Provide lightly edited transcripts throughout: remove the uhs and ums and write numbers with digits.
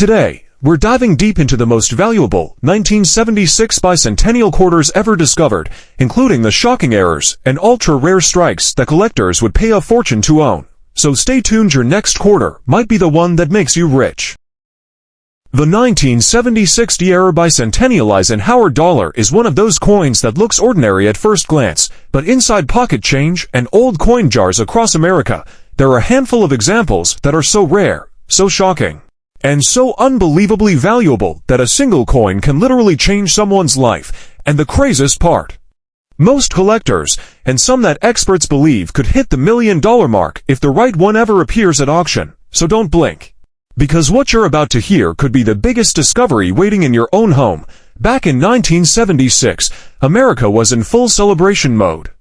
Today, we're diving deep into the most valuable 1976 bicentennial quarters ever discovered, including the shocking errors and ultra-rare strikes that collectors would pay a fortune to own. So stay tuned, your next quarter might be the one that makes you rich. The 1976 era bicentennial Eisenhower dollar is one of those coins that looks ordinary at first glance, but inside pocket change and old coin jars across America, there are a handful of examples that are so rare, so shocking, and so unbelievably valuable that a single coin can literally change someone's life. And the craziest part, most collectors, and some that experts believe, could hit the $1 million mark if the right one ever appears at auction. So don't blink, because what you're about to hear could be the biggest discovery waiting in your own home. Back in 1976, America was in full celebration mode.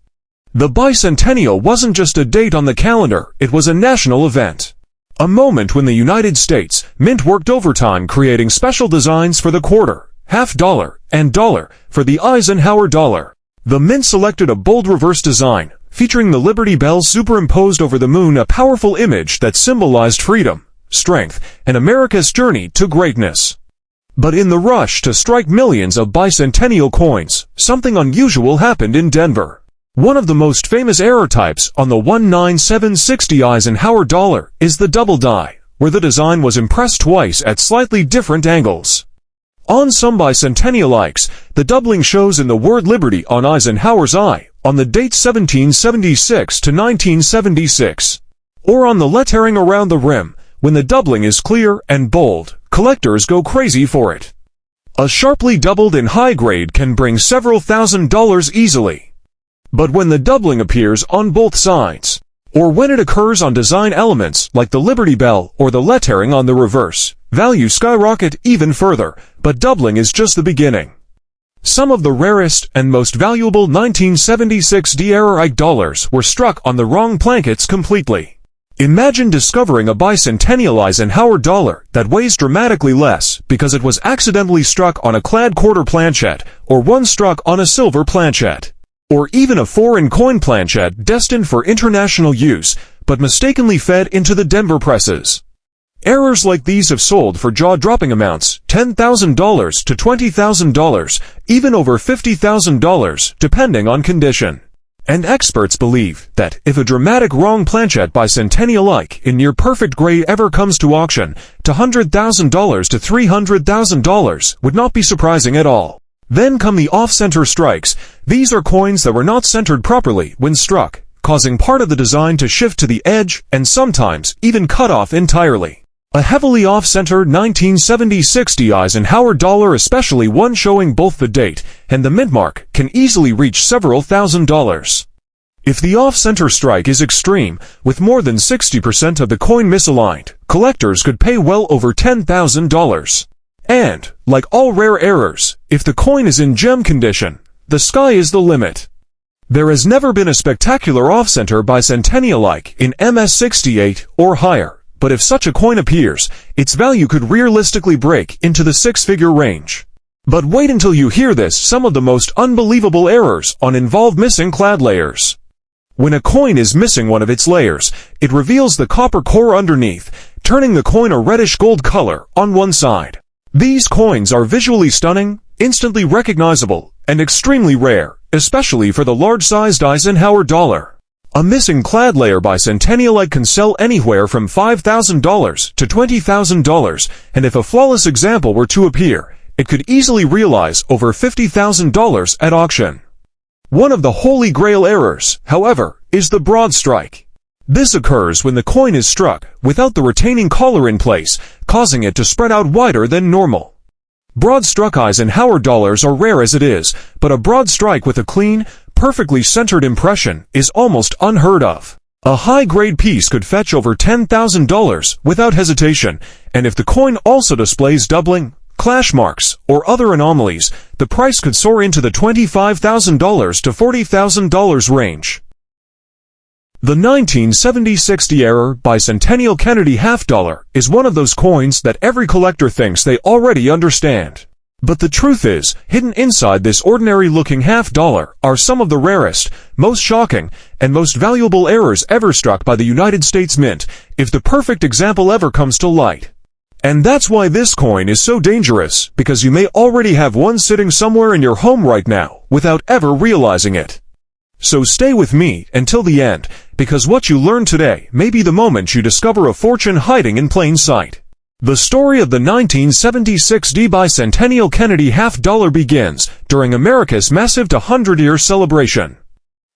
The bicentennial wasn't just a date on the calendar, it was a national event. A moment when the United States Mint worked overtime creating special designs for the quarter, half dollar, and dollar for the Eisenhower dollar. The Mint selected a bold reverse design, featuring the Liberty Bell superimposed over the moon, a powerful image that symbolized freedom, strength, and America's journey to greatness. But in the rush to strike millions of bicentennial coins, something unusual happened in Denver. One of the most famous error types on the 19760 Eisenhower dollar is the double die, where the design was impressed twice at slightly different angles. On some bicentennial likes, the doubling shows in the word Liberty on Eisenhower's eye, on the date 1776 to 1976, or on the lettering around the rim. When the doubling is clear and bold, collectors go crazy for it. A sharply doubled in high grade can bring several $1,000s easily. But when the doubling appears on both sides, or when it occurs on design elements like the Liberty Bell or the lettering on the reverse, values skyrocket even further. But doubling is just the beginning. Some of the rarest and most valuable 1976 era dollars were struck on the wrong plankets completely. Imagine discovering a bicentennial Eisenhower dollar that weighs dramatically less because it was accidentally struck on a clad quarter planchette, or one struck on a silver planchette, or even a foreign coin planchette destined for international use, but mistakenly fed into the Denver presses. Errors like these have sold for jaw-dropping amounts, $10,000 to $20,000, even over $50,000, depending on condition. And experts believe that if a dramatic wrong planchette bicentennial-like in near-perfect gray ever comes to auction, to $100,000 to $300,000 would not be surprising at all. Then come the off-center strikes. These are coins that were not centered properly when struck, causing part of the design to shift to the edge and sometimes even cut off entirely. A heavily off-center 1976 Eisenhower dollar, especially one showing both the date and the mint mark, can easily reach several $1,000s. If the off-center strike is extreme, with more than 60% of the coin misaligned, collectors could pay well over $10,000. And, like all rare errors, if the coin is in gem condition, the sky is the limit. There has never been a spectacular off-center bicentennial-like in MS68 or higher, but if such a coin appears, its value could realistically break into the six-figure range. But wait until you hear this: some of the most unbelievable errors involve missing clad layers. When a coin is missing one of its layers, it reveals the copper core underneath, turning the coin a reddish gold color on one side. These coins are visually stunning, instantly recognizable, and extremely rare, especially for the large-sized Eisenhower dollar. A missing clad layer bicentennial-like can sell anywhere from $5,000 to $20,000, and if a flawless example were to appear, it could easily realize over $50,000 at auction. One of the holy grail errors, however, is the broad strike. This occurs when the coin is struck without the retaining collar in place, causing it to spread out wider than normal. Broad-struck Eisenhower dollars are rare as it is, but a broad strike with a clean, perfectly centered impression is almost unheard of. A high-grade piece could fetch over $10,000 without hesitation, and if the coin also displays doubling, clash marks, or other anomalies, the price could soar into the $25,000 to $40,000 range. The 1976 era bicentennial Kennedy half dollar is one of those coins that every collector thinks they already understand. But the truth is, hidden inside this ordinary-looking half dollar are some of the rarest, most shocking, and most valuable errors ever struck by the United States Mint, if the perfect example ever comes to light. And that's why this coin is so dangerous, because you may already have one sitting somewhere in your home right now, without ever realizing it. So stay with me until the end, because what you learn today may be the moment you discover a fortune hiding in plain sight. The story of the 1976 Bicentennial Kennedy half-dollar begins during America's massive 100-year celebration.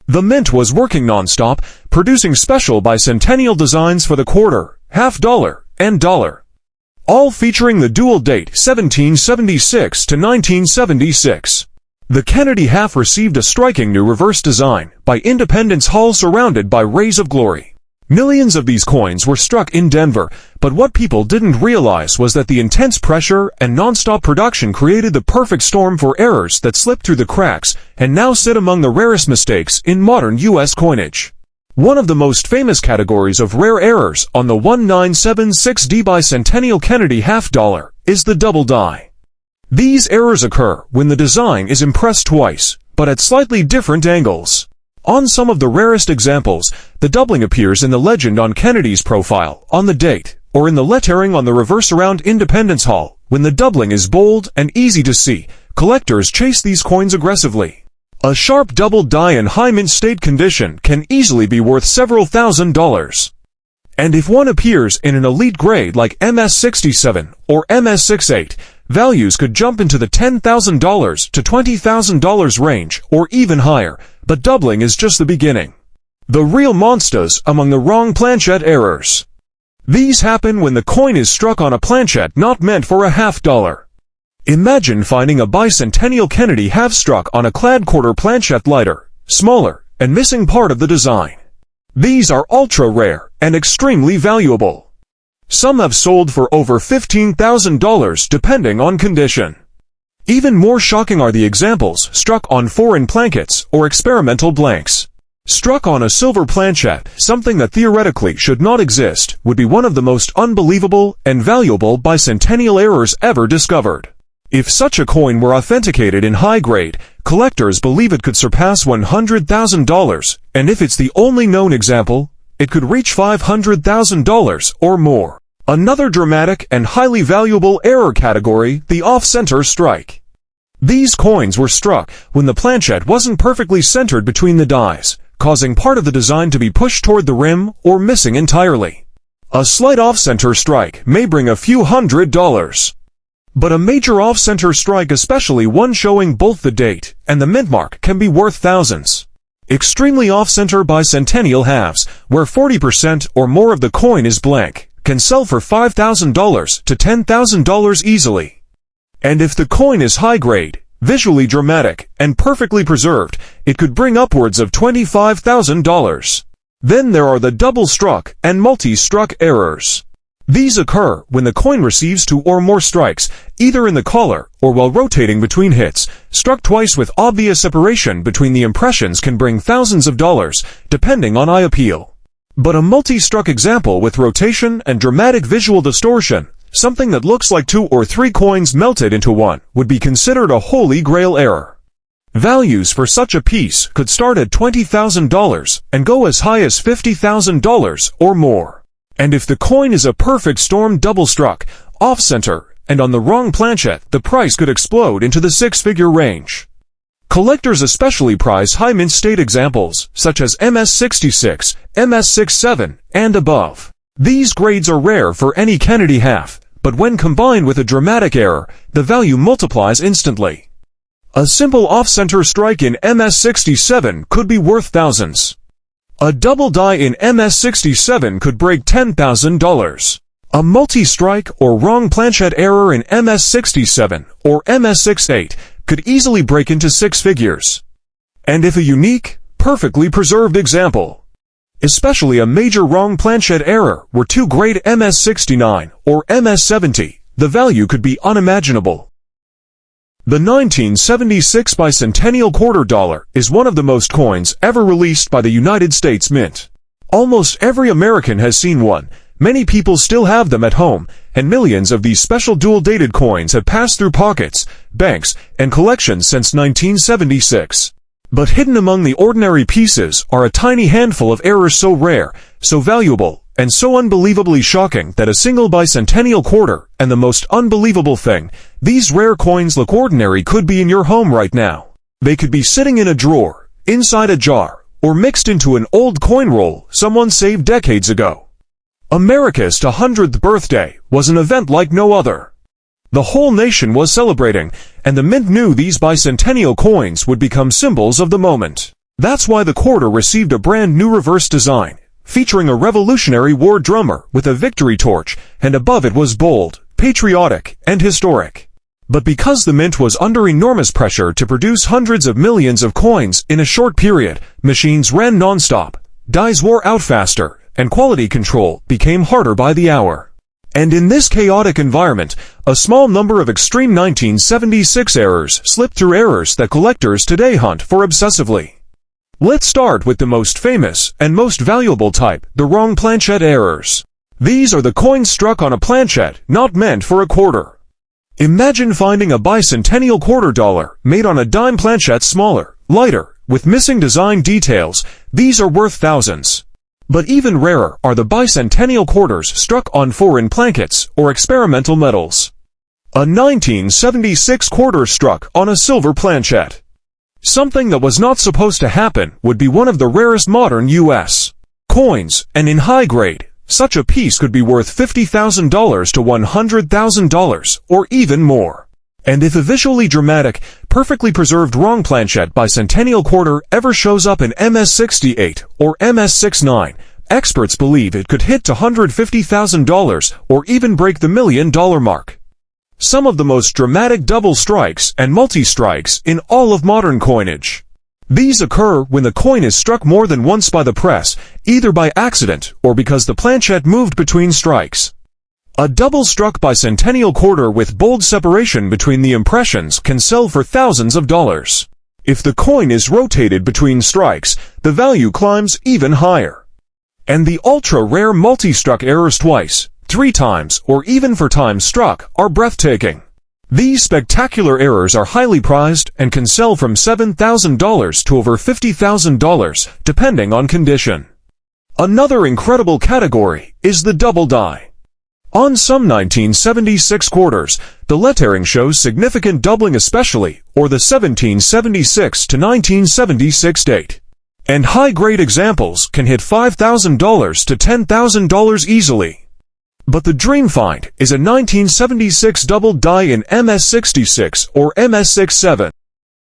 The mint was working non-stop, producing special bicentennial designs for the quarter, half-dollar, and dollar, all featuring the dual date 1776 to 1976. The Kennedy half received a striking new reverse design by Independence Hall surrounded by rays of glory. Millions of these coins were struck in Denver, but what people didn't realize was that the intense pressure and non-stop production created the perfect storm for errors that slipped through the cracks and now sit among the rarest mistakes in modern U.S. coinage. One of the most famous categories of rare errors on the 1976 Bicentennial Kennedy half-dollar is the double die. These errors occur when the design is impressed twice, but at slightly different angles. On some of the rarest examples, the doubling appears in the legend on Kennedy's profile on the date, or in the lettering on the reverse around Independence Hall. When the doubling is bold and easy to see, collectors chase these coins aggressively. A sharp double die in high mint state condition can easily be worth several $1,000s. And if one appears in an elite grade like MS67 or MS68, values could jump into the $10,000 to $20,000 range or even higher, but doubling is just the beginning. The real monsters among the wrong planchette errors. These happen when the coin is struck on a planchette not meant for a half-dollar. Imagine finding a Bicentennial Kennedy half struck on a clad quarter planchette lighter, smaller, and missing part of the design. These are ultra-rare and extremely valuable. Some have sold for over $15,000 depending on condition. Even more shocking are the examples struck on foreign plankets or experimental blanks. Struck on a silver planchette, something that theoretically should not exist, would be one of the most unbelievable and valuable bicentennial errors ever discovered. If such a coin were authenticated in high grade, collectors believe it could surpass $100,000, and if it's the only known example, it could reach $500,000 or more. Another dramatic and highly valuable error category, the off-center strike. These coins were struck when the planchette wasn't perfectly centered between the dies, causing part of the design to be pushed toward the rim or missing entirely. A slight off-center strike may bring a few $100s. But a major off-center strike, especially one showing both the date and the mint mark, can be worth thousands. Extremely off-center bicentennial halves, where 40% or more of the coin is blank, can sell for $5,000 to $10,000 easily. And if the coin is high-grade, visually dramatic, and perfectly preserved, it could bring upwards of $25,000. Then there are the double-struck and multi-struck errors. These occur when the coin receives two or more strikes, either in the collar or while rotating between hits. Struck twice with obvious separation between the impressions can bring thousands of dollars, depending on eye appeal. But a multi-struck example with rotation and dramatic visual distortion, something that looks like two or three coins melted into one, would be considered a holy grail error. Values for such a piece could start at $20,000 and go as high as $50,000 or more. And if the coin is a perfect storm double-struck, off-center, and on the wrong planchette, the price could explode into the six-figure range. Collectors especially prize high mint state examples, such as MS66, MS67, and above. These grades are rare for any Kennedy half, but when combined with a dramatic error, the value multiplies instantly. A simple off-center strike in MS67 could be worth thousands. A double die in MS67 could break $10,000. A multi-strike or wrong planchette error in MS67 or MS68 could easily break into six figures. And if a unique, perfectly preserved example, especially a major wrong planchette error, were too great MS69 or MS70, the value could be unimaginable. The 1976 Bicentennial Quarter dollar is one of the most coins ever released by the United States Mint. Almost every American has seen one, many people still have them at home, and millions of these special dual-dated coins have passed through pockets, banks, and collections since 1976. But hidden among the ordinary pieces are a tiny handful of errors so rare, so valuable, and so unbelievably shocking that a single bicentennial quarter, and the most unbelievable thing, these rare coins look ordinary, could be in your home right now. They could be sitting in a drawer, inside a jar, or mixed into an old coin roll someone saved decades ago. America's 100th birthday was an event like no other. The whole nation was celebrating, and the mint knew these bicentennial coins would become symbols of the moment. That's why the quarter received a brand new reverse design, featuring a Revolutionary War drummer with a victory torch, and above it was bold, patriotic, and historic. But because the mint was under enormous pressure to produce hundreds of millions of coins in a short period, machines ran non-stop, dies wore out faster, and quality control became harder by the hour. And in this chaotic environment, a small number of extreme 1976 errors slipped through, errors that collectors today hunt for obsessively. Let's start with the most famous and most valuable type, the wrong planchette errors. These are the coins struck on a planchette not meant for a quarter. Imagine finding a bicentennial quarter dollar made on a dime planchette, smaller, lighter, with missing design details. These are worth thousands. But even rarer are the bicentennial quarters struck on foreign plankets or experimental metals. A 1976 quarter struck on a silver planchette. Something that was not supposed to happen would be one of the rarest modern U.S. coins, and in high grade, such a piece could be worth $50,000 to $100,000, or even more. And if a visually dramatic, perfectly preserved wrong planchette bicentennial quarter ever shows up in MS-68 or MS-69, experts believe it could hit to $150,000 or even break the $1 million mark. Some of the most dramatic double strikes and multi-strikes in all of modern coinage. These occur when the coin is struck more than once by the press, either by accident or because the planchette moved between strikes. A double-struck bicentennial quarter with bold separation between the impressions can sell for thousands of dollars. If the coin is rotated between strikes, the value climbs even higher. And the ultra-rare multi-struck errors twice, 3 times, or even 4 times struck are breathtaking. These spectacular errors are highly prized and can sell from $7,000 to over $50,000, depending on condition. Another incredible category is the double die. On some 1976 quarters, the lettering shows significant doubling, especially, or the 1776 to 1976 date. And high-grade examples can hit $5,000 to $10,000 easily. But the dream find is a 1976 double die in MS-66 or MS-67.